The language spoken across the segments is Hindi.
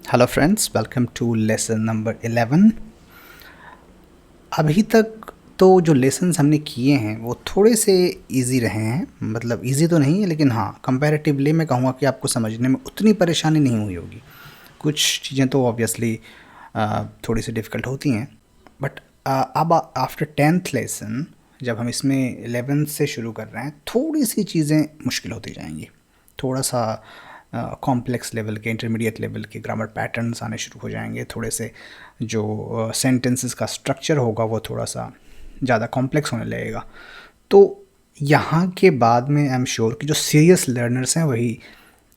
Hello friends, welcome to lesson number 11। अभी तक तो जो लेसन्स हमने किए हैं वो थोड़े से इजी रहे हैं। मतलब इजी तो नहीं है, लेकिन हाँ, कंपैरेटिवली मैं कहूँगा कि आपको समझने में उतनी परेशानी नहीं हुई होगी। कुछ चीज़ें तो ऑब्वियसली थोड़ी सी डिफ़िकल्ट होती हैं, बट अब आफ्टर 10th लेसन जब हम इसमें 11th से शुरू कर रहे हैं, थोड़ी सी चीज़ें मुश्किल होती जाएंगी। थोड़ा सा कॉम्प्लेक्स लेवल के, इंटरमीडिएट लेवल के ग्रामर पैटर्न्स आने शुरू हो जाएंगे। थोड़े से जो सेंटेंसेस का स्ट्रक्चर होगा वो थोड़ा सा ज़्यादा कॉम्प्लेक्स होने लगेगा। तो यहाँ के बाद में आई एम श्योर कि जो सीरियस लर्नर्स हैं वही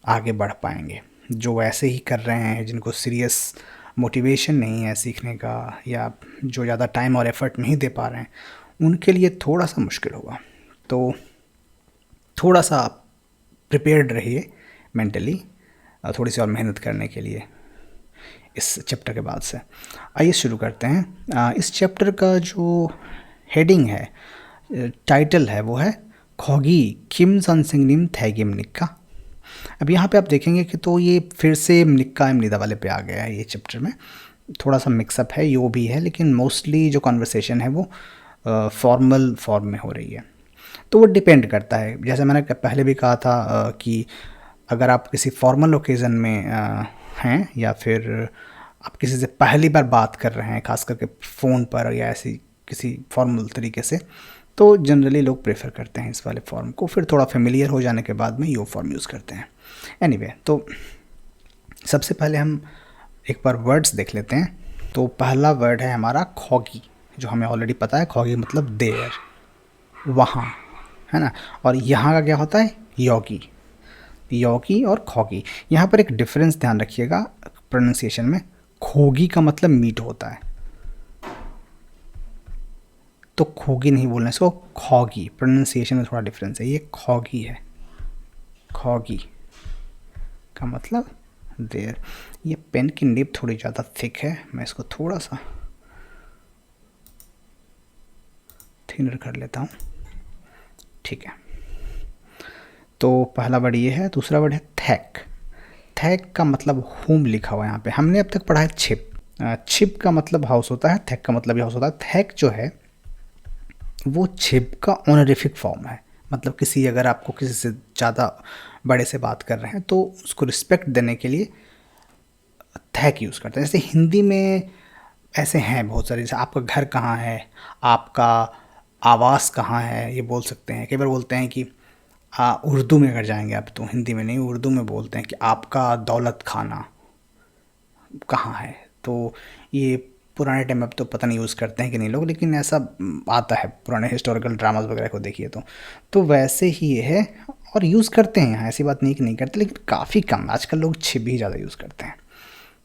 आगे बढ़ पाएंगे। जो ऐसे ही कर रहे हैं, जिनको सीरियस मोटिवेशन नहीं है सीखने का, या जो ज़्यादा टाइम और एफर्ट नहीं दे पा रहे हैं, उनके लिए थोड़ा सा मुश्किल होगा। तो थोड़ा सा आप प्रिपेयर्ड रहिए मेंटली, थोड़ी सी और मेहनत करने के लिए इस चैप्टर के बाद से। आइए शुरू करते हैं। इस चैप्टर का जो हेडिंग है, टाइटल है, वो है खोगी किम संसिंगनिम थैगिम निक्का। अब यहाँ पे आप देखेंगे कि तो ये फिर से निक्का निदा वाले पे आ गया है। ये चैप्टर में थोड़ा सा मिक्सअप है, यो भी है, लेकिन मोस्टली जो कॉन्वर्सेशन है वो फॉर्मल फॉर्म में हो रही है। तो वो डिपेंड करता है, जैसे मैंने पहले भी कहा था कि अगर आप किसी फॉर्मल ओकेज़न में हैं, या फिर आप किसी से पहली बार बात कर रहे हैं, खास करके फ़ोन पर या ऐसी किसी फॉर्मल तरीके से, तो जनरली लोग प्रेफर करते हैं इस वाले फॉर्म को। फिर थोड़ा फेमिलियर हो जाने के बाद में यो फॉर्म यूज़ करते हैं। एनीवे, तो सबसे पहले हम एक बार वर्ड्स देख लेते हैं। तो पहला वर्ड है हमारा खोगी, जो हमें ऑलरेडी पता है। खोगी मतलब देर, वहाँ, है ना। और यहाँ का क्या होता है? योगी। योगी और खोगी, यहाँ पर एक डिफरेंस ध्यान रखिएगा प्रोनाउंसिएशन में। खोगी का मतलब मीट होता है, तो खोगी नहीं बोलना इसको, खोगी। प्रोनाउंसिएशन में थोड़ा डिफरेंस है। ये खोगी है, खोगी का मतलब देर। ये पेन की निब थोड़ी ज़्यादा थिक है, मैं इसको थोड़ा सा थिनर कर लेता हूँ, ठीक है। तो पहला वर्ड ये है। दूसरा वर्ड है थैक। थैक का मतलब होम लिखा हुआ है यहाँ पे। हमने अब तक पढ़ा है छिप। छिप का मतलब हाउस होता है, थैक का मतलब भी हाउस होता है। थैक जो है वो छिप का ऑनरिफिक फॉर्म है। मतलब किसी, अगर आपको किसी से ज़्यादा बड़े से बात कर रहे हैं तो उसको रिस्पेक्ट देने के लिए थैक यूज़ करते हैं। जैसे हिंदी में ऐसे हैं बहुत सारे, जैसे आपका घर कहाँ है, आपका आवास कहाँ है, ये बोल सकते हैं। कई बार बोलते हैं कि उर्दू में अगर जाएंगे आप, तो हिंदी में नहीं, उर्दू में बोलते हैं कि आपका दौलत खाना कहाँ है। तो ये पुराने टाइम में, अब तो पता नहीं यूज़ करते हैं कि नहीं लोग, लेकिन ऐसा आता है पुराने हिस्टोरिकल ड्रामास वगैरह को देखिए तो वैसे ही ये है। और यूज़ करते हैं यहाँ, ऐसी बात नहीं कि नहीं करते, लेकिन काफ़ी कम। आजकल लोग छिप ही ज़्यादा यूज़ करते हैं।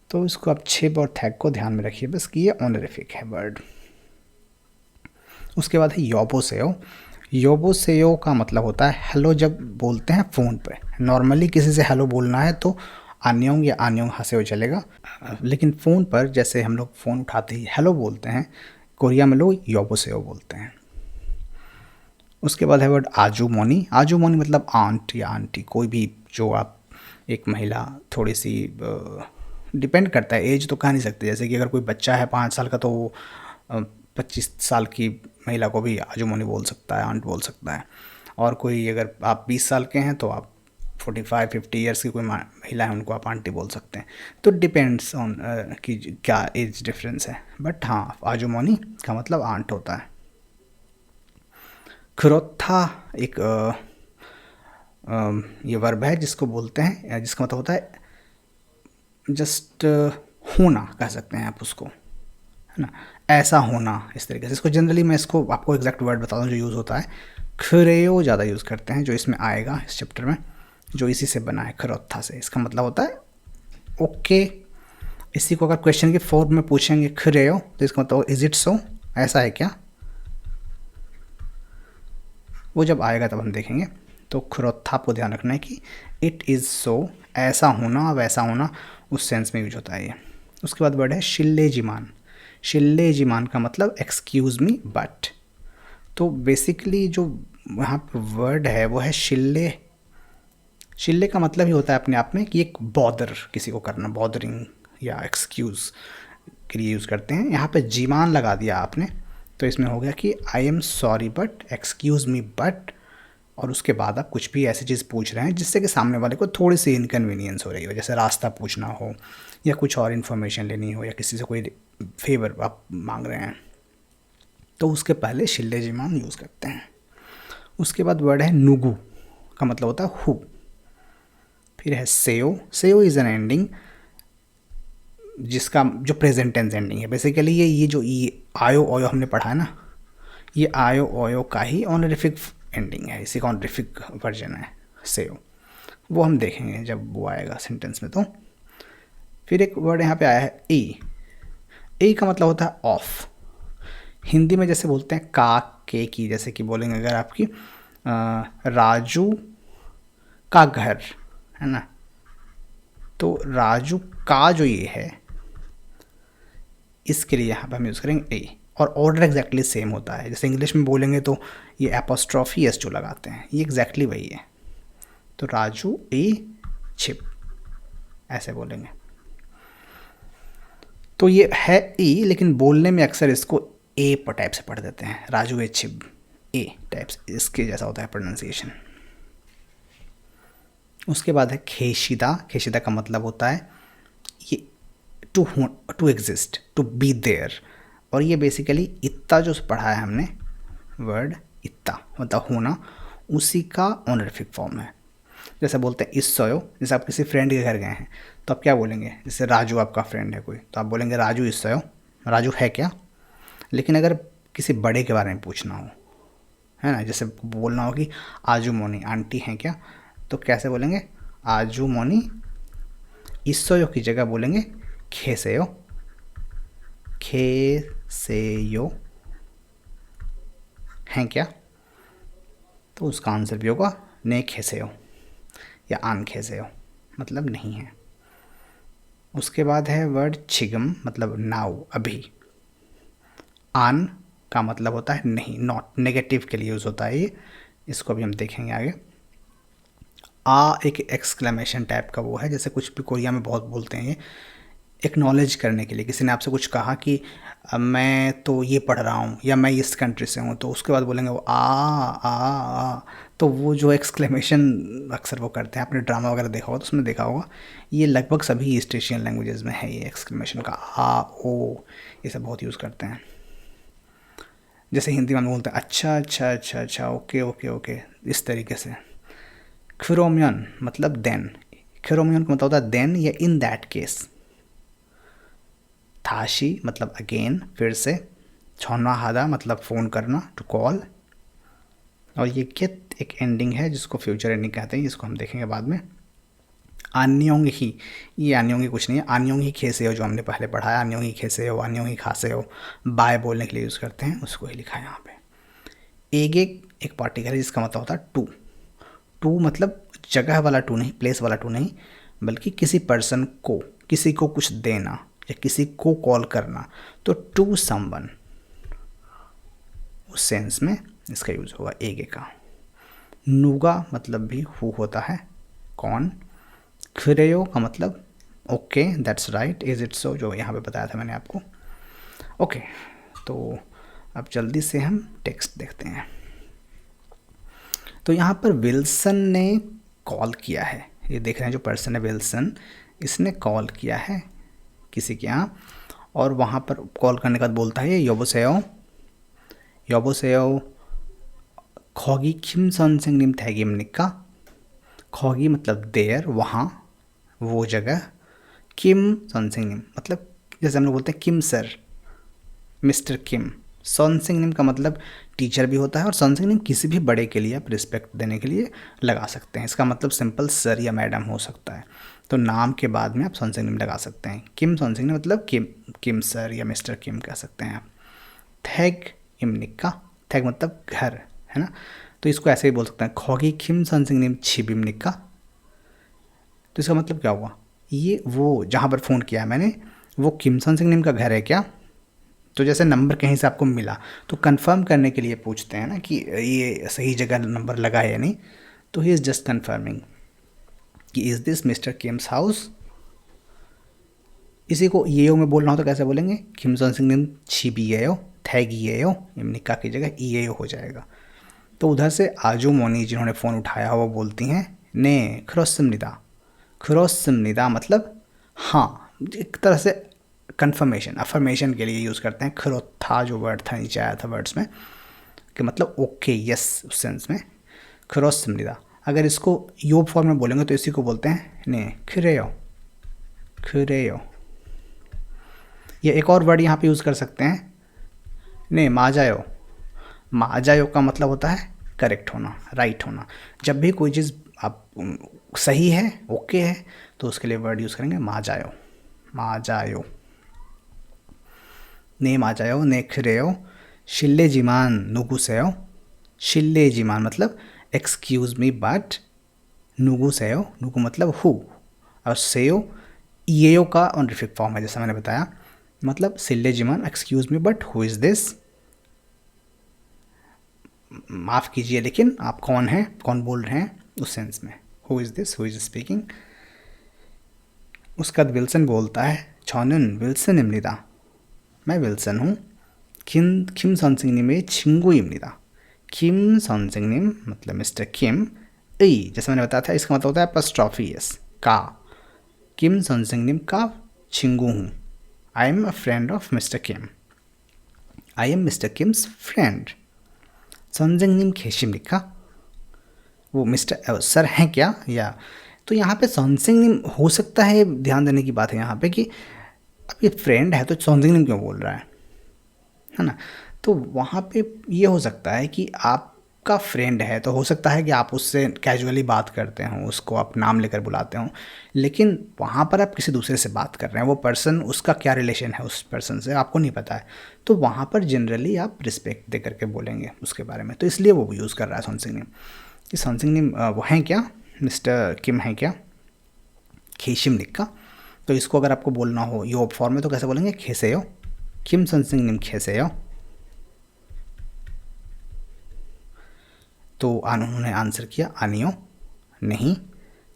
तो इसको आप छिप और थैक को ध्यान में रखिए बस, कि ये ऑनरिफिक है वर्ड। उसके बाद है योबोसेयो। योबोसेयो का मतलब होता है हेलो। जब बोलते हैं फ़ोन पे, नॉर्मली किसी से हेलो बोलना है तो आन्योंग या आन्योंग हसेओ चलेगा, लेकिन फ़ोन पर जैसे हम लोग फ़ोन उठाते ही हेलो बोलते हैं, कोरिया में लोग योबोसेयो बोलते हैं। उसके बाद है वर्ड आजू मोनी। आजू मोनी मतलब आंट या आंटी, कोई भी जो आप, एक महिला, थोड़ी सी डिपेंड करता है, एज तो कह नहीं सकते। जैसे कि अगर कोई बच्चा है 5 साल का, तो वो 25 साल की महिला को भी आजू मोनी बोल सकता है, आंट बोल सकता है। और कोई, अगर आप 20 साल के हैं तो आप 45-50 ईयर्स की कोई महिला है, उनको आप आंटी बोल सकते हैं। तो डिपेंड्स ऑन कि क्या एज डिफरेंस है। बट हाँ, आजू मोनी का मतलब आंट होता है। खुरोत्था एक ये वर्ब है जिसको बोलते हैं, जिसका मतलब होता है जस्ट होना, कह सकते हैं आप उसको, है ना, ऐसा होना, इस तरीके से। इसको जनरली, मैं इसको आपको एग्जैक्ट वर्ड बता दूँ जो यूज़ होता है, खरेयो ज़्यादा यूज़ करते हैं, जो इसमें आएगा इस चैप्टर में, जो इसी से बना है, खरोत्था से। इसका मतलब होता है ओके। इसी को अगर क्वेश्चन के फॉर्म में पूछेंगे खरेयो, तो इसका मतलब इज इट सो, ऐसा है क्या, वो जब आएगा तब हम देखेंगे। तो खरोत्था आपको ध्यान रखना है कि इट इज़ सो, ऐसा होना, वैसा होना, उस सेंस में यूज होता है ये। उसके बाद वर्ड है शिल्ले जिमान। शिल्ले जिमान का मतलब एक्सक्यूज़ मी बट। तो बेसिकली जो वहाँ पर वर्ड है वो है शिल्ले। शिल्ले का मतलब ही होता है अपने आप में कि एक बॉदर, किसी को करना, बॉदरिंग या एक्सक्यूज़ के लिए यूज़ करते हैं। यहाँ पे जीमान लगा दिया आपने तो इसमें हो गया कि आई am sorry but, excuse me but, और उसके बाद आप कुछ भी ऐसी चीज़ पूछ रहे हैं जिससे कि सामने वाले को थोड़ी सी इनकन्वीनियंस हो रही हो, जैसे रास्ता पूछना हो या कुछ और इन्फॉर्मेशन लेनी हो या किसी से कोई फेवर आप मांग रहे हैं, तो उसके पहले शिल्ले जीमान यूज़ करते हैं। उसके बाद वर्ड है नुगु, का मतलब होता है हु। फिर है सेयो, सेयो इज़ एन एंडिंग जिसका जो प्रेजेंट टेंस एंडिंग है। बेसिकली ये जो ये आयो ओयो हमने पढ़ा है ना, ये आयो ओयो का ही ऑनरिफिक एंडिंग है, इसी का ऑनरिफिक वर्जन है सेयो। वो हम देखेंगे जब वो आएगा सेंटेंस में। तो फिर एक वर्ड यहाँ पे आया है ए। ए का मतलब होता है ऑफ। हिंदी में जैसे बोलते हैं का के की, जैसे कि बोलेंगे अगर आपकी राजू का घर है ना, तो राजू का जो ये है इसके लिए यहाँ पर हम यूज़ करेंगे ए, और ऑर्डर एग्जैक्टली सेम होता है। जैसे इंग्लिश में बोलेंगे तो ये एपोस्ट्रॉफी एस जो लगाते हैं ये एग्जैक्टली वही है। तो राजू ए छिप ऐसे बोलेंगे। तो ये है ई, लेकिन बोलने में अक्सर इसको ए पर टाइप से पढ़ देते हैं, राजू ए छिप, ए टाइप से इसके जैसा होता है प्रोनाउंसिएशन। उसके बाद है खेशिदा। खेशिदा का मतलब होता है ये to exist, to be there, और ये बेसिकली इत्ता जो पढ़ा है हमने वर्ड इत्ता मतलब होना, उसी का ऑनरिफिक फॉर्म है। जैसे बोलते हैं इस सोयो, जैसे आप किसी फ्रेंड के घर गए हैं तो आप क्या बोलेंगे, जैसे राजू आपका फ्रेंड है कोई, तो आप बोलेंगे राजू इस सोयो, राजू है क्या। लेकिन अगर किसी बड़े के बारे में पूछना हो है ना, जैसे बोलना हो कि आजू मोनी आंटी हैं क्या, तो कैसे बोलेंगे आजू मोनी इसोयो की जगह बोलेंगे खेसेयो, खेसेयो हैं क्या, तो उसका आंसर भी होगा ने खेसेयो या आन खेसेयो, मतलब नहीं है। उसके बाद है वर्ड छिगम मतलब नाउ अभी। आन का मतलब होता है नहीं, नॉट, नेगेटिव के लिए यूज़ होता है ये, इसको भी हम देखेंगे आगे। आ एक एक्सक्लेमेशन टाइप का वो है, जैसे कुछ भी कोरिया में बहुत बोलते हैं ये एक्नॉलेज करने के लिए। किसी ने आपसे कुछ कहा कि मैं तो ये पढ़ रहा हूँ या मैं इस कंट्री से हूँ, तो उसके बाद बोलेंगे वो आ, तो वो जो एक्सक्लेमेशन अक्सर वो करते हैं, आपने ड्रामा वगैरह देखा होगा तो उसमें देखा होगा, ये लगभग सभी ईस्ट एशियन लैंग्वेजेस में है ये एक्सक्लेमेशन का आ ओ, ये सब बहुत यूज़ करते हैं। जैसे हिंदी में हम बोलते हैं अच्छा अच्छा अच्छा अच्छा, ओके ओके ओके, इस तरीके से। खिरोमियन मतलब देन, खिरोमियन का मतलब होता है देन या इन दैट केस। थाशी मतलब अगेन फिर से। छोना हादा मतलब फ़ोन करना, टू कॉल। और ये कित एक एंडिंग है जिसको फ्यूचर एंडिंग कहते हैं, जिसको हम देखेंगे बाद में। आन्योंग ही, ये आन्योंग ही कुछ नहीं है, आन्योंग ही खेसे हो जो हमने पहले पढ़ा है, आन्योंग ही खेसे हो, आन्योंग ही खासे हो, बाय बोलने के लिए यूज़ करते हैं, उसको ही लिखा है यहाँ पे। एगे एक पार्टिकल है जिसका मतलब होता है टू। टू मतलब जगह वाला टू नहीं, प्लेस वाला टू नहीं, बल्कि किसी पर्सन को, किसी को कुछ देना या किसी को कॉल करना, तो टू समवन, उस सेंस में इसका यूज़ होगा एगे का। नूगा मतलब भी हु होता है, कौन। खिरेयो का मतलब okay that's right, is it so, जो यहाँ पे बताया था मैंने आपको। ओके, तो अब जल्दी से हम टेक्स्ट देखते हैं। तो यहाँ पर विल्सन ने कॉल किया है, ये देख रहे हैं जो पर्सन है विल्सन, इसने कॉल किया है किसी के यहाँ, और वहाँ पर कॉल करने के बाद बोलता है योबोसेयो, योबोसेयो खॉगी किम सनसिंग निम थैगिम निक्का। खॉगी मतलब देयर, वहाँ, वो जगह। किम सनसिंग निम मतलब जैसे हम लोग बोलते हैं किम सर, मिस्टर किम। सनसिंग निम का मतलब टीचर भी होता है, और सनसिंग निम किसी भी बड़े के लिए आप रिस्पेक्ट देने के लिए लगा सकते हैं। इसका मतलब सिंपल सर या मैडम हो सकता है, तो नाम के बाद में आप सनसिंग निम लगा सकते हैं। किम सनसिंग निम मतलब किम सर या मिस्टर किम कह सकते हैं आप। थैग इमनिका, थैग मतलब घर है ना, तो इसको ऐसे ही बोल सकते हैं खॉगी किम सनसिंग निम छिबिमनिका। तो इसका मतलब क्या हुआ, ये वो जहाँ पर फ़ोन किया है मैंने वो किम सनसिंग निम का घर है क्या। तो जैसे नंबर कहीं से आपको मिला तो कंफर्म करने के लिए पूछते हैं ना कि ये सही जगह नंबर लगा है या नहीं, तो ही इज़ जस्ट कंफर्मिंग कि is this mister KIMS house. इसी को येयो में बोलना हो तो कैसे बोलेंगे, किम सॉन्सिंग निम छिबिएयो थैगिएयो, निक्का की जगह ईएयो हो जाएगा। तो उधर से आजू मोनी जिन्होंने फ़ोन उठाया वो बोलती हैं ने खरोसमनिदा। खरोसमनिदा मतलब हाँ, एक तरह से कंफर्मेशन अफर्मेशन के लिए यूज़ करते हैं। खरो था जो वर्ड था नीचे आया था वर्ड्स में कि मतलब ओके यस उस सेंस में खरोसमनिदा। अगर इसको यो फॉर्म में बोलेंगे तो इसी को बोलते हैं ने खरेयो खरेयो। ये एक और वर्ड यहाँ पे यूज़ कर सकते हैं ने माजायो। माजायो का मतलब होता है करेक्ट होना, राइट होना। जब भी कोई चीज़ आप सही है, ओके है, तो उसके लिए वर्ड यूज़ करेंगे माजायो माजायो। ने माजायो ने खरेयो शिल्लेजिमान नुगुसेयो। शिल्लेजिमान मतलब एक्सक्यूज़ मी बट, नुगुसेयो नुगु मतलब हु, और सेयो येयो का ऑनरिफिक फॉर्म है जैसा मैंने बताया। मतलब शिल्लेजिमान excuse me but who is this, माफ़ कीजिए लेकिन आप कौन हैं, कौन बोल रहे हैं, उस सेंस में who is this, who is speaking. उसका विल्सन बोलता है छॉनन विल्सन इमनिदा, मैं विल्सन हूँ। किम 선생님의 친구입니다। किम 선생님 मतलब मिस्टर किम, ई जैसे मैंने बताया था इसका मतलब होता है अपस्ट्रॉफी एस का। किम 선생님 का 친구 हूँ। I am a friend of mister Kim, I am mister Kim's friend. 선생님 계십니까, वो मिस्टर सर हैं क्या, या तो यहाँ पे 선생님 हो सकता है। ध्यान देने की बात है यहाँ पे कि अब ये फ्रेंड है तो 선생님 क्यों बोल रहा है ना। तो वहाँ पे ये हो सकता है कि आपका फ्रेंड है तो हो सकता है कि आप उससे कैजुअली बात करते हों, उसको आप नाम लेकर बुलाते हों, लेकिन वहाँ पर आप किसी दूसरे से बात कर रहे हैं। वो पर्सन, उसका क्या रिलेशन है उस पर्सन से आपको नहीं पता है, तो वहाँ पर जनरली आप रिस्पेक्ट दे करके बोलेंगे उसके बारे में। तो इसलिए वो यूज़ कर रहा है 선생님 कि 선생님 वो हैं क्या, मिस्टर किम हैं क्या, खेशिमनिक्का। तो इसको अगर आपको बोलना हो यो फॉर्म में तो कैसे बोलेंगे, खेसेयो किम 선생님 खेसेयो। तो उन्होंने आंसर किया आनियो नहीं,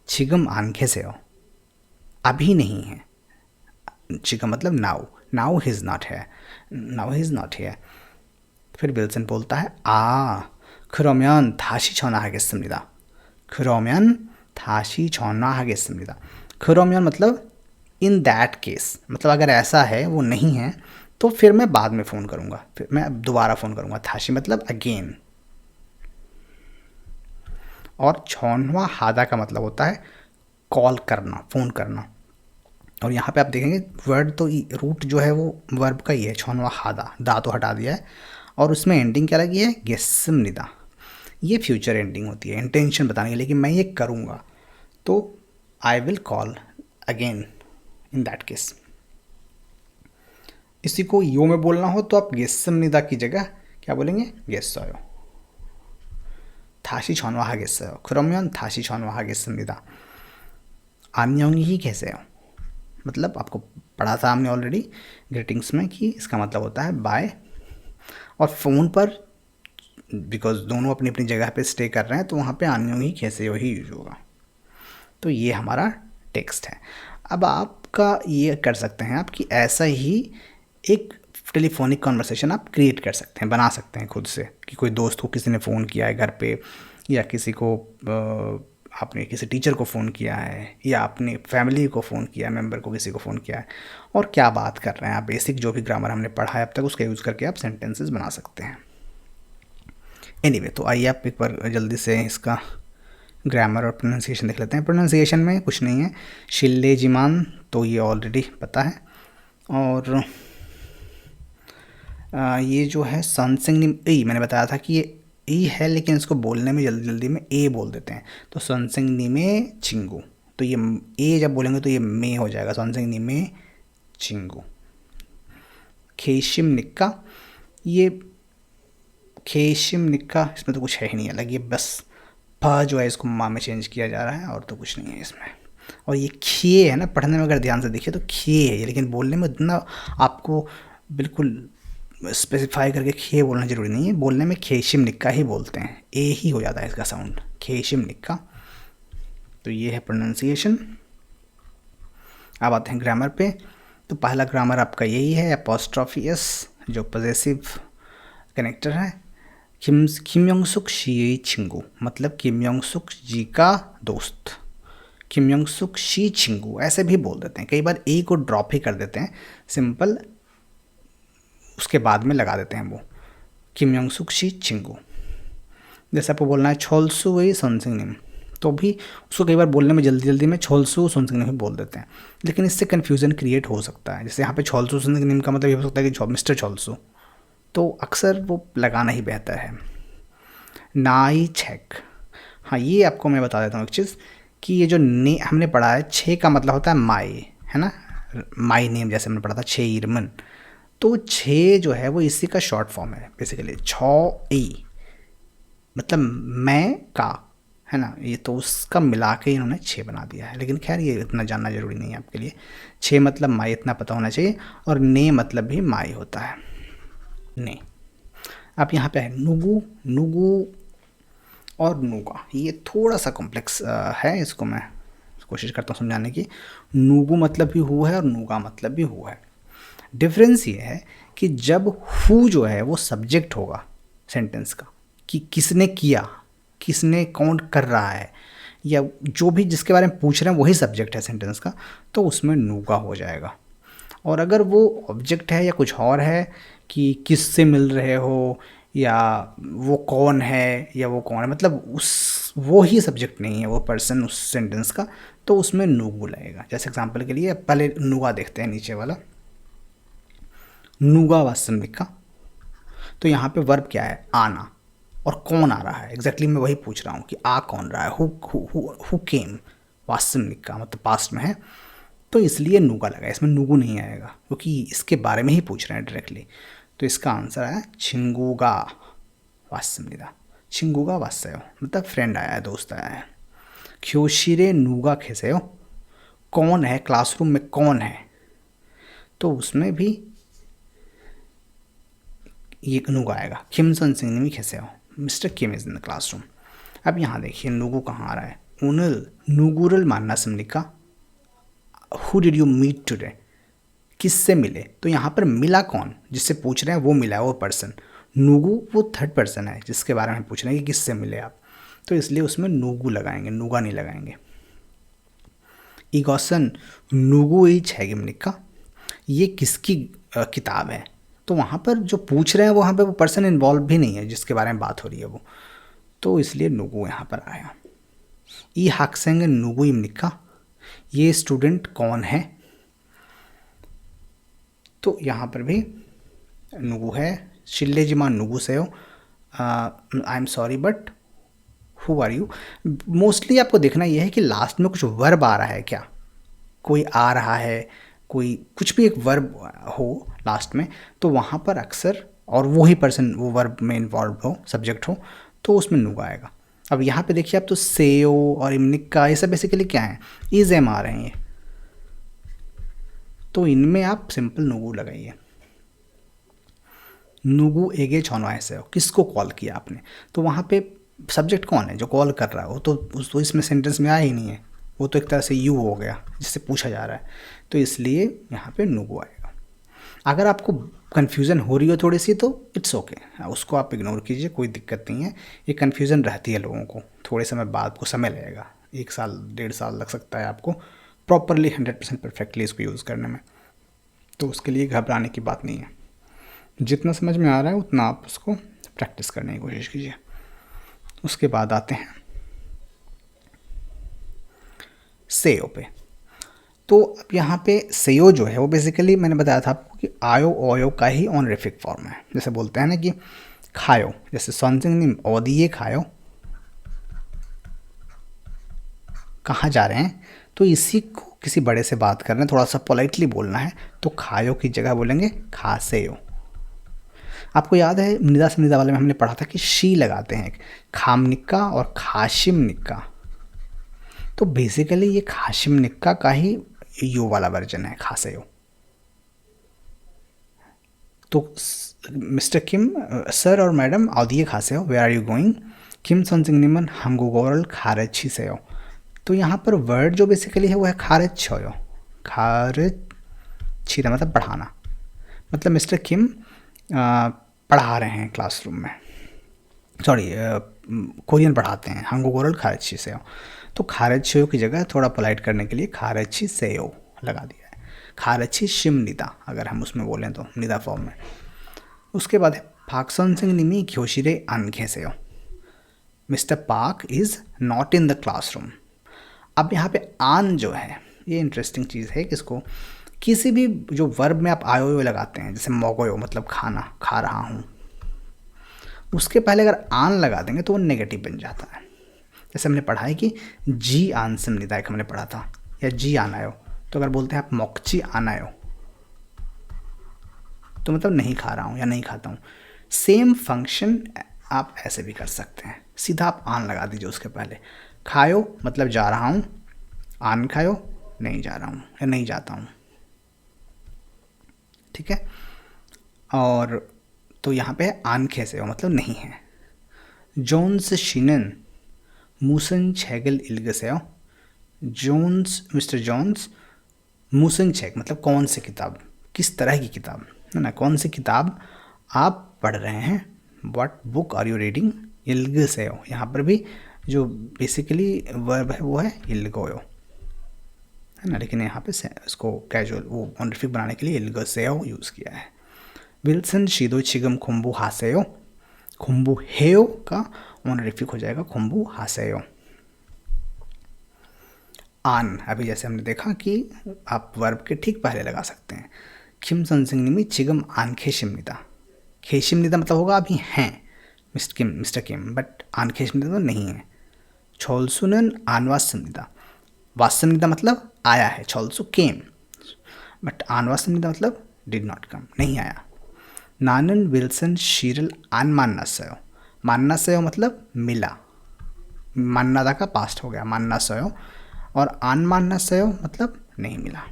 छिगम आन खेसेयो अभी नहीं है। छिगम मतलब now, now he is not है, नाउ ही इज़ नॉट है। फिर विल्सन बोलता है 그러면 다시 전화하겠습니다। 그러면 다시 전화하겠습니다। 그러면 मतलब इन दैट केस, मतलब अगर ऐसा है वो नहीं है तो फिर मैं बाद में फ़ोन करूँगा, फिर मैं दोबारा फ़ोन करूँगा। थाशी मतलब अगेन। और छौनवा हादा का मतलब होता है कॉल करना, फ़ोन करना। और यहाँ पे आप देखेंगे वर्ड तो रूट जो है वो वर्ब का ही है, छौनवा हादा, दा तो हटा दिया है और उसमें एंडिंग क्या लगी है, गेस्समनिदा। ये फ्यूचर एंडिंग होती है इंटेंशन बताने के लिए कि मैं ये करूँगा, तो आई will call again in that case. इसी को यो में बोलना हो तो आप गेस्समनिदा की जगह क्या बोलेंगे, गेस्सयो। 다시 전화하겠어요। 그러면 다시 전화하겠습니다। 안녕히 계세요 मतलब आपको पढ़ा था हमने ऑलरेडी ग्रीटिंग्स में कि इसका मतलब होता है बाय। और फ़ोन पर बिकॉज दोनों अपनी अपनी जगह पे स्टे कर रहे हैं तो वहाँ पे अन्योंही कैसेयो ही यूज होगा। तो ये हमारा टेक्स्ट है। अब आपका ये कर सकते हैं आप कि ऐसा ही एक टेलीफोनिक कॉन्वर्सेशन आप क्रिएट कर सकते हैं, बना सकते हैं खुद से, कि कोई दोस्त को किसी ने फ़ोन किया है घर पे, या किसी को आपने किसी टीचर को फ़ोन किया है, या अपनी फैमिली को फ़ोन किया है, मेंबर को किसी को फ़ोन किया है, और क्या बात कर रहे हैं आप, बेसिक जो भी ग्रामर हमने पढ़ा है अब तक उसका यूज़ करके आप सेंटेंसेस बना सकते हैं। एनीवे तो आइए आप एक बार जल्दी से इसका ग्रामर और प्रोनाउंसिएशन देख लेते हैं। प्रोनाउंसिएशन में कुछ नहीं है, शिल्लेजिमान तो ये ऑलरेडी पता है, और ये जो है सनसिंगनिम ई मैंने बताया था कि ये ई है लेकिन इसको बोलने में जल्दी जल्दी में ए बोल देते हैं, तो सनसिंगनिमे चिंगू, तो ये ए जब बोलेंगे तो ये मे हो जाएगा, सनसिंगनिमे चिंगू। खेशिम निक्का, ये खेशिम निक्का इसमें तो कुछ है ही नहीं अलग, ये बस प जो है इसको माँ में चेंज किया जा रहा है और तो कुछ नहीं है इसमें। और ये खिए है ना, पढ़ने में अगर ध्यान से देखिए तो खिए है ये, लेकिन बोलने में उतना आपको बिल्कुल स्पेसिफाई करके खे बोलना ज़रूरी नहीं है, बोलने में खेशिम निक्का ही बोलते हैं, ए ही हो जाता है इसका साउंड, खेशिम निक्का। तो ये है प्रोनाउंसिएशन। अब आते हैं ग्रामर पे। तो पहला ग्रामर आपका यही है, अपोस्ट्रॉफी एस जो पॉजेसिव कनेक्टर है। किम योंग सुक शी छिंगू, मतलब किम योंग सुक जी का दोस्त। किम योंग सुक शी छिंगू ऐसे भी बोल देते हैं, कई बार ए को ड्रॉप ही कर देते हैं, सिंपल उसके बाद में लगा देते हैं वो, किम योंग सुक शी छिंगू। जैसे आपको बोलना है छोलसू वही सोनसिंग निम, तो भी उसको कई बार बोलने में जल्दी जल्दी में छोलसू सोनसिंग निम ही बोल देते हैं, लेकिन इससे कन्फ्यूज़न क्रिएट हो सकता है। जैसे यहाँ पे छोलसू सोनसिंग निम का मतलब ये हो सकता है कि मिस्टर छोलसू, तो अक्सर वो लगाना ही बेहतर है। नाई छेक, हाँ ये आपको मैं बता देता हूँ एक चीज़ कि ये जो ने हमने पढ़ा है, छे का मतलब होता है माई, है ना, माई नेम जैसे हमने पढ़ा था छे इरमन, तो छे जो है वो इसी का शॉर्ट फॉर्म है बेसिकली, छो ई मतलब मैं का, है ना, ये तो उसका मिला के इन्होंने छः बना दिया है, लेकिन खैर ये इतना जानना ज़रूरी नहीं है आपके लिए। छः मतलब माई इतना पता होना चाहिए, और ने मतलब भी माई होता है, ने। अब यहाँ पे है नुगु, नुगु और नुगा, ये थोड़ा सा कॉम्प्लेक्स है, इसको मैं कोशिश करता हूँ समझाने की। नुगु मतलब भी हु है और नुगा मतलब भी हु है। डिफरेंस ये है कि जब हु जो है वो सब्जेक्ट होगा सेंटेंस का, कि किसने किया, किसने कौन कर रहा है, या जो भी जिसके बारे में पूछ रहे हैं वही सब्जेक्ट है सेंटेंस का, तो उसमें नुगा हो जाएगा। और अगर वो ऑब्जेक्ट है या कुछ और है, कि किससे मिल रहे हो, या वो कौन है, या वो कौन है, मतलब उस वो ही सब्जेक्ट नहीं है वो पर्सन उस सेंटेंस का, तो उसमें नुगु लगेगा। जैसे एग्जांपल के लिए पहले नुगा देखते हैं, नीचे वाला नुगा वास्तविका, तो यहाँ पे वर्ब क्या है, आना, और कौन आ रहा है एग्जैक्टली मैं वही पूछ रहा हूँ कि आ कौन रहा है, हु केम, वास्तविका मतलब पास्ट में है, तो इसलिए नुगा लगा, इसमें नुगु नहीं आएगा क्योंकि इसके बारे में ही पूछ रहे हैं डायरेक्टली। तो इसका आंसर है छिंगुगा वास्तविका, छिंगुगा वास्तव मतलब फ्रेंड आया है, दोस्त आया है। क्योशिरे नुगा खेसेयो, कौन है क्लासरूम में, कौन है, तो उसमें भी ये नुगा आएगा। किम सन सिंह ने खेसेयो, mister Kim is in the classroom. अब यहाँ देखिए नुगु कहाँ आ रहा है, उनल नुगुरल मानना समनिका, who did you meet today, किससे मिले, तो यहाँ पर मिला कौन, जिससे पूछ रहे हैं वो मिला है, वो पर्सन। नुगु वो थर्ड पर्सन है जिसके बारे में पूछ रहे हैं कि किससे मिले आप, तो इसलिए उसमें नुगु लगाएंगे, नुगा नहीं लगाएंगे। इगोसन नुगु ई छैगिमनिका, ये किसकी किताब है, तो वहाँ पर जो पूछ रहे हैं वहाँ पर वो पर्सन इन्वॉल्व भी नहीं है जिसके बारे में बात हो रही है वो, तो इसलिए नुगु यहाँ पर आया। ई हाक्सेंग नुगु इमनिका, ये स्टूडेंट कौन है, तो यहाँ पर भी नुगु है। शिल्लेजिमा नुगु सेयो, I am sorry but who are you. Mostly आपको देखना यह है कि लास्ट में कुछ वर्ब आ रहा है क्या, कोई आ रहा है, कोई कुछ भी एक वर्ब हो लास्ट में, तो वहाँ पर अक्सर, और वो ही पर्सन वो वर्ब में इन्वॉल्व हो, सब्जेक्ट हो, तो उसमें नुगा आएगा। अब यहाँ पे देखिए आप, तो सेयो और इमनिका ये सब बेसिकली क्या है, इज एम आ रहे हैं ये, तो इनमें आप सिंपल नुगु लगाइए। नुगु एगे छौनो ऐसे हो, किसको कॉल किया आपने, तो वहाँ पे सब्जेक्ट कौन है जो कॉल कर रहा है, वो तो इसमें सेंटेंस में आया ही नहीं है, वो तो एक तरह से यू हो गया जिससे पूछा जा रहा है, तो इसलिए यहाँ पे नुगु आएगा। अगर आपको कन्फ्यूज़न हो रही हो थोड़ी सी तो इट्स ओके, उसको आप इग्नोर कीजिए, कोई दिक्कत नहीं है। ये कन्फ्यूज़न रहती है लोगों को, थोड़े समय बाद को समय लगेगा, 1 साल 1.5 साल लग सकता है आपको प्रॉपरली 100% परफेक्टली इसको यूज़ करने में, तो उसके लिए घबराने की बात नहीं है। जितना समझ में आ रहा है उतना आप उसको प्रैक्टिस करने की कोशिश कीजिए। उसके बाद आते हैं सेयो पे। तो अब यहाँ पे सेयो जो है वो बेसिकली मैंने बताया था आपको कि आयो ओयो का ही ऑनरिफिक फॉर्म है। जैसे बोलते हैं ना कि खायो, जैसे सॉन्सिंग निम ओदिए खायो, कहाँ जा रहे हैं, तो इसी को किसी बड़े से बात कर रहे हैं, थोड़ा सा पोलाइटली बोलना है, तो खायो की जगह बोलेंगे खासेयो। आपको याद है निदा से निदा वाले में हमने पढ़ा था कि शी लगाते हैं, खाम निक्का और खाशिम निक्का, तो बेसिकली ये खाशिम निक्का का ही यू वाला वर्जन है, खासेयो। तो मिस्टर किम, सर और मैडम आदिए खासेयो, where are you going, Kim सॉन्सिंग निमन हंगुगोरल खारची सेयो। तो यहाँ पर वर्ड जो बेसिकली है वो है खारच छोयो, खारच छीदा मतलब पढ़ाना, मतलब मिस्टर किम पढ़ा रहे हैं क्लासरूम में, सॉरी कोरियन पढ़ाते हैं। 한국어를 가르치세요। तो 가르치세요 की जगह थोड़ा पोलाइट करने के लिए 가르치세요 लगा दिया है। 가르치십니다 अगर हम उसमें बोलें तो निदा फॉर्म में। उसके बाद है पाक 선생님이 교실에 안 계세요। Mister Park is not in the classroom. अब यहाँ पे आन जो है ये इंटरेस्टिंग चीज़ है कि इसको किसी भी जो वर्ब में आप आयो लगाते हैं, जैसे मोगोयो मतलब खाना, खा रहा हूँ, उसके पहले अगर आन लगा देंगे तो वो नेगेटिव बन जाता है। जैसे हमने पढ़ा है कि जी आन से निदायक हमने पढ़ा था, या जी आनायो, तो अगर बोलते हैं आप मोक्ची आनायो तो मतलब नहीं खा रहा हूँ या नहीं खाता हूँ। सेम फंक्शन आप ऐसे भी कर सकते हैं, सीधा आप आन लगा दीजिए उसके पहले। खायो मतलब जा रहा हूँ, आन खायो नहीं जा रहा हूँ या नहीं जाता हूँ, ठीक है। और तो यहाँ पे आन कैसे हो मतलब नहीं है। Jones शिनन Musan छेगल इल्गसेओ। Jones mister Jones Musan छेग मतलब कौन सी किताब, किस तरह की किताब है ना, कौन सी किताब आप पढ़ रहे हैं। What book are you reading. इल्गसेओ यहाँ पर भी जो बेसिकली वर्ब है वो है इल्गोयो है ना, लेकिन यहाँ पे इसको कैजुअल वो ऑनरिफिक बनाने के लिए इल्गसेओ यूज़ किया है। विल्सन शीदो चिगम खुम्बू हासेयो। खुम्बू हेयो का ऑनरिफिक हो जाएगा खुम्बू हासेयो। आन अभी जैसे हमने देखा कि आप वर्ब के ठीक पहले लगा सकते हैं। खिम संसिंगनिमी चिगम आन खेशिमनिदा। खेशिमनिदा मतलब होगा अभी हैं मिस्टर किम, बट आन खेशिमनिदा तो नहीं है। छोलसुनन आन वासमनिदा। वासमनिदा मतलब आया है, छोलसु केम, बट आन वासमनिदा मतलब डिड नॉट कम, नहीं आया। नानन विल्सन शीरल आन मान्नासयो। मान्नासयो मतलब मिला, मान्नादा का पास्ट हो गया मान्नासयो, और आन मान्नासयो मतलब नहीं मिला।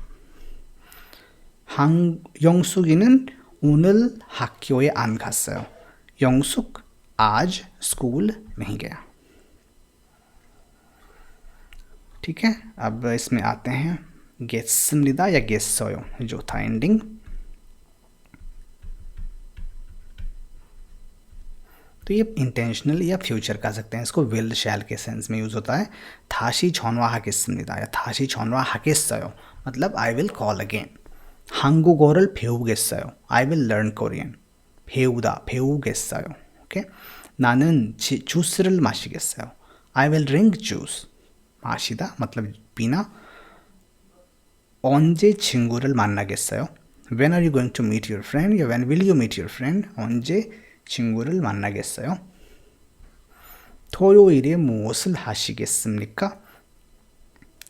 योंगसुगि는 오늘 학교에 안 갔어요। योंगसुक आज स्कूल नहीं गया, ठीक है। अब इसमें आते हैं गेस्सनिदा या गेस्सोयो जो था एंडिंग। तो ये इंटेंशनल या फ्यूचर कह सकते हैं, इसको विल शैल के सेंस में यूज़ होता है। थाशी छौनवा हाकिस्निदा या थाशी छौनवा हाकिस्सयो मतलब I will call again. 한국어를 배우겠어요। I will learn Korean. 배우다, 배우겠어요. 오케이? 나는 주스를 마시겠어요. I will drink juice. 마시다 मतलब पीना। 언제 친구를 만나겠어요? When are you going to meet your friend? या when will you meet your friend? 언제 친구를 만나겠어요? 토요일에 무엇을 하시겠습니까?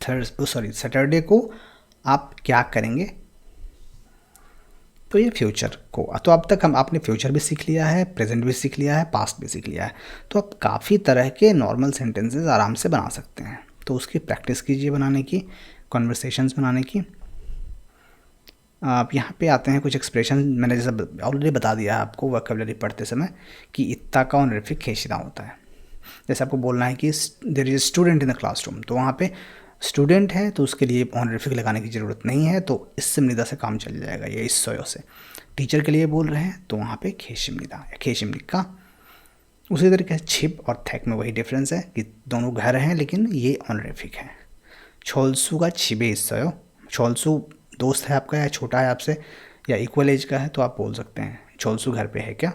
Saturday को आप क्या करेंगे? तो ये फ्यूचर को, तो अब तक आपने फ्यूचर भी सीख लिया है, प्रेजेंट भी सीख लिया है, पास्ट भी सीख लिया है, तो आप काफ़ी तरह के नॉर्मल सेंटेंसेस आराम से बना सकते हैं। तो उसकी प्रैक्टिस कीजिए बनाने की, कॉन्वर्सेशंस बनाने की। आप यहाँ पे आते हैं कुछ एक्सप्रेशन, मैंने जैसे ऑलरेडी बता दिया है आपको वोकैबुलरी पढ़ते समय कि इत्ता का ऑनरिफिक खेशिदा होता है। जैसे आपको बोलना है कि there is student in the classroom, तो वहाँ पे स्टूडेंट है तो उसके लिए ऑनरिफिक लगाने की ज़रूरत नहीं है, तो इससिमनिदा से काम चल जाएगा, ये इस सोयो से। टीचर के लिए बोल रहे हैं तो वहाँ पे खेशिमनिदा या खेशिमनिका। उसी तरीके से छिप और थैक में वही डिफरेंस है कि दोनों घर हैं लेकिन ये ऑनरिफिक है। छोलसू का छिबे इसयो। छोलसू दोस्त है आपका या छोटा है आपसे या इक्वल एज का है तो आप बोल सकते हैं छोलसू घर पे है क्या।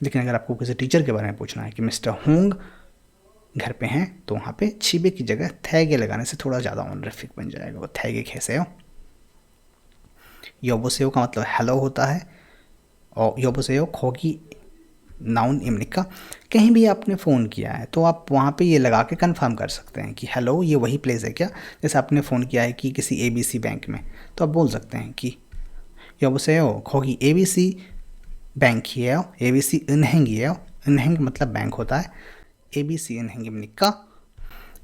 लेकिन अगर आपको किसी टीचर के बारे में पूछना है कि मिस्टर होंग घर पे हैं तो वहाँ पे छिबे की जगह थैगे लगाने से थोड़ा ज़्यादा ऑनरिफिक बन जाएगा, वो थैगे खेसेयो। योबोसेयो का मतलब हेलो होता है, और योबोसेयो खोगी नाउन इमनिका। कहीं भी आपने फ़ोन किया है तो आप वहाँ पे ये लगा के कंफर्म कर सकते हैं कि हेलो ये वही प्लेस है क्या। जैसे आपने फ़ोन किया है कि किसी ABC बैंक में, तो आप बोल सकते हैं कि योबोसेयो खोगी ABC बैंक이에요। ABC 은행이에요। 은행 मतलब बैंक होता है, ABC 은행입니까?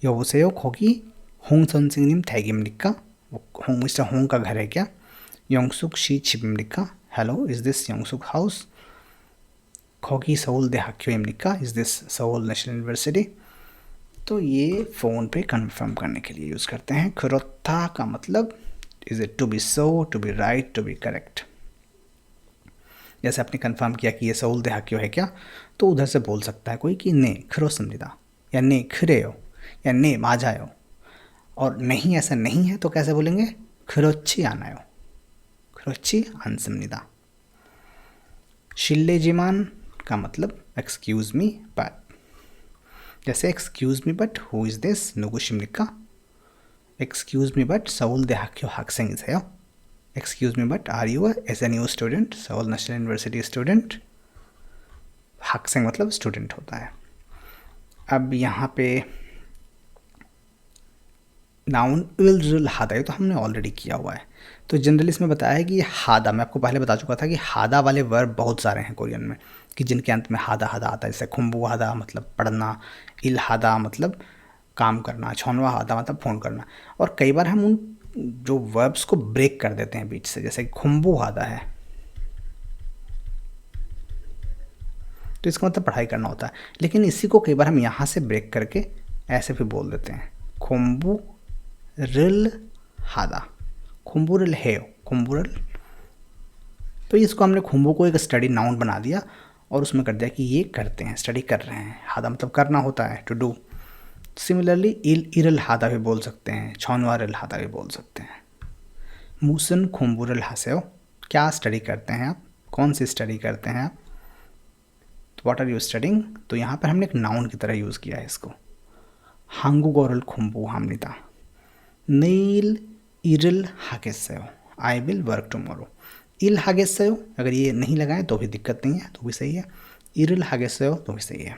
여보세요 거기 홍 선생님 댁입니까? 홍 मिस्टर होंग का घर है क्या? 영숙 씨 집입니까? Hello is this 영숙 house? 거기 서울대 학교입니까? Is this Seoul national university? तो ये फ़ोन पे कंफर्म करने के लिए यूज़ करते हैं। कुरोता का मतलब is it to be so, to be right, to be correct. जैसे आपने कंफर्म किया कि ये सऊल देहाक्यो है क्या, तो उधर से बोल सकता है कोई कि ने 그렇습니다, या ने 그래요, या ने 맞아요। और नहीं ऐसा नहीं है तो कैसे बोलेंगे, 그렇지 않아요, 그렇지 않습니다। 실례지만 का मतलब एक्सक्यूज मी बट। जैसे excuse me but who is this 누구십니까, excuse me but 서울 대학교 학생이세요, excuse me but are you SNU student, Seoul national university student. 학생 मतलब स्टूडेंट होता है। अब यहाँ पे नाउन इल हादा, ये तो हमने ऑलरेडी किया हुआ है। तो जनरली इसमें बताया है कि हादा, मैं आपको पहले बता चुका था कि हादा वाले वर्ब बहुत सारे हैं कोरियन में, कि जिनके अंत में हादा हादा आता है। जैसे खुम्बू हादा मतलब पढ़ना, इल हादा मतलब काम करना, छौनवा हादा मतलब फ़ोन करना। और कई बार हम उन जो वर्ब्स को ब्रेक कर देते हैं बीच से, जैसे खुम्बू हादा है तो इसका मतलब पढ़ाई करना होता है, लेकिन इसी को कई बार हम यहाँ से ब्रेक करके ऐसे भी बोल देते हैं, खुम्बू रिल हादा, खुम्बुरल है, खुम्बुरल। तो इसको हमने खुम्बू को एक स्टडी नाउन बना दिया और उसमें कर दिया कि ये करते हैं, स्टडी कर रहे हैं। हादा मतलब करना होता है, टू डू। सिमिलरली इरल हादा भी बोल सकते हैं, छौनवारल हादा भी बोल सकते हैं। मूसन खुम्बुरल हासेओ, क्या स्टडी करते हैं आप, कौन सी स्टडी करते हैं आप, तो व्हाट आर यू स्टडिंग। तो यहाँ पर हमने एक नाउन की तरह यूज़ किया है इसको। 한국어를 공부합니다, 내일 일을 하겠어요, आई विल वर्क टुमारो। इल 하겠어요 अगर ये नहीं लगाएं तो भी दिक्कत नहीं है, तो भी सही है। इल 하겠어요 तो भी सही है।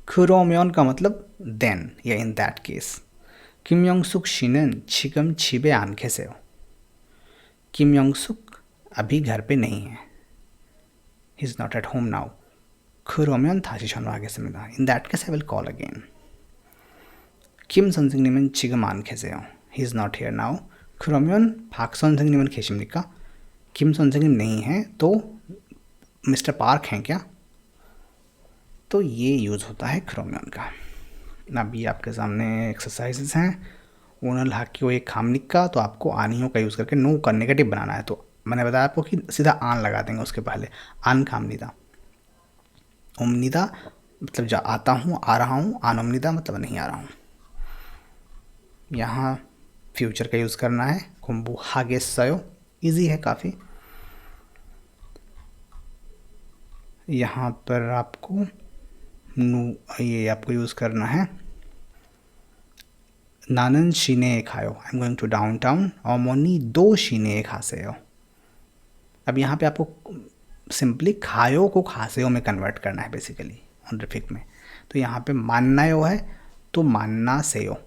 그러면 का मतलब देन या इन दैट केस। 김영숙 씨는 지금 집에 안 계세요, 김영숙 अभी घर पे नहीं है, he is not at home now। 그러면 다시 전화하겠습니다, in that case I will call again। 김 선생님은 지금 안 계세요, he is not here now। 그러면 박 선생님은 계십니까, 김 선생님 नहीं है तो मिस्टर पार्क हैं क्या। तो ये यूज़ होता है क्रोमियन का। अभी आपके सामने एक्सरसाइजेस हैं। ओनल हाक्यो एक खामनिक का, तो आपको आनियों का यूज़ करके नो का नेगेटिव बनाना है। तो मैंने बताया आपको कि सीधा आन लगा देंगे उसके पहले, आन खामनिदा। ओमनिदा मतलब जा आता हूँ, आ रहा हूँ। आनोमनिदा मतलब नहीं आ रहा हूँ। यहाँ फ्यूचर का यूज़ करना है। कुम्बू हागेसयो ईजी है काफ़ी। यहाँ पर आपको ये आपको यूज़ करना है। नानन शीने खायो, I am going to downtown. ओमोनी दो शीने खासेयो। अब यहाँ पे आपको सिंपली खायो को खासेयो में कन्वर्ट करना है बेसिकली ऑनरिफिक में। तो यहाँ पे मानना यो है तो मानना सेयो।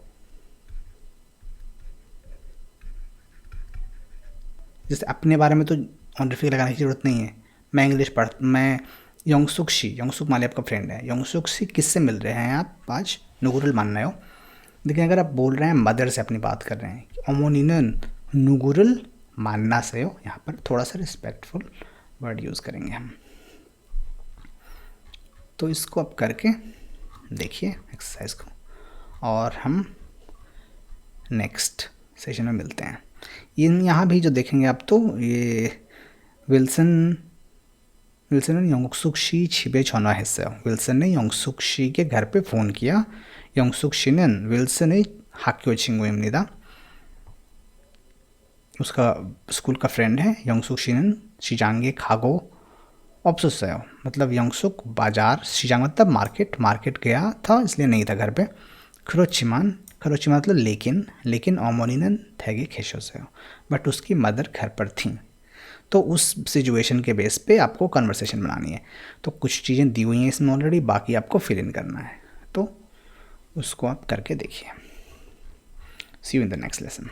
जैसे अपने बारे में तो ऑनरिफिक लगाने की ज़रूरत नहीं है। मैं योंगसुक शी, योंगसुक मान लिया आपका फ्रेंड है। योंगसुक शी किससे मिल रहे हैं आप आज, नुगुरल मानना हो। लेकिन अगर आप बोल रहे हैं मदर से अपनी बात कर रहे हैं, ओमोनिनन नुगुरल मानना से हो, यहाँ पर थोड़ा सा रिस्पेक्टफुल वर्ड यूज़ करेंगे हम। तो इसको आप करके देखिए एक्सरसाइज को, और हम नेक्स्ट सेशन में मिलते हैं। यहाँ भी जो देखेंगे आप, तो ये विल्सन ने योंगसुक शी छिबे छौना हिस्सा। विल्सन ने योंगसुक शी के घर पे फ़ोन किया। योंगसुक शी는 विल्सन의 학교 친구입니다। उसका स्कूल का फ्रेंड है। योंगसुक शी는 시장에 가고 없었어요, मतलब योंगसुक बाजार, 시장 मतलब मार्केट गया था इसलिए नहीं था घर पे। 그렇지만 मतलब लेकिन 어머니는 되게 계셨어요, बट उसकी मदर घर पर थी। तो उस सिचुएशन के बेस पे आपको कन्वर्सेशन बनानी है। तो कुछ चीज़ें दी हुई हैं इसमें ऑलरेडी, बाकी आपको फिल इन करना है। तो उसको आप करके देखिए। See you in the next lesson.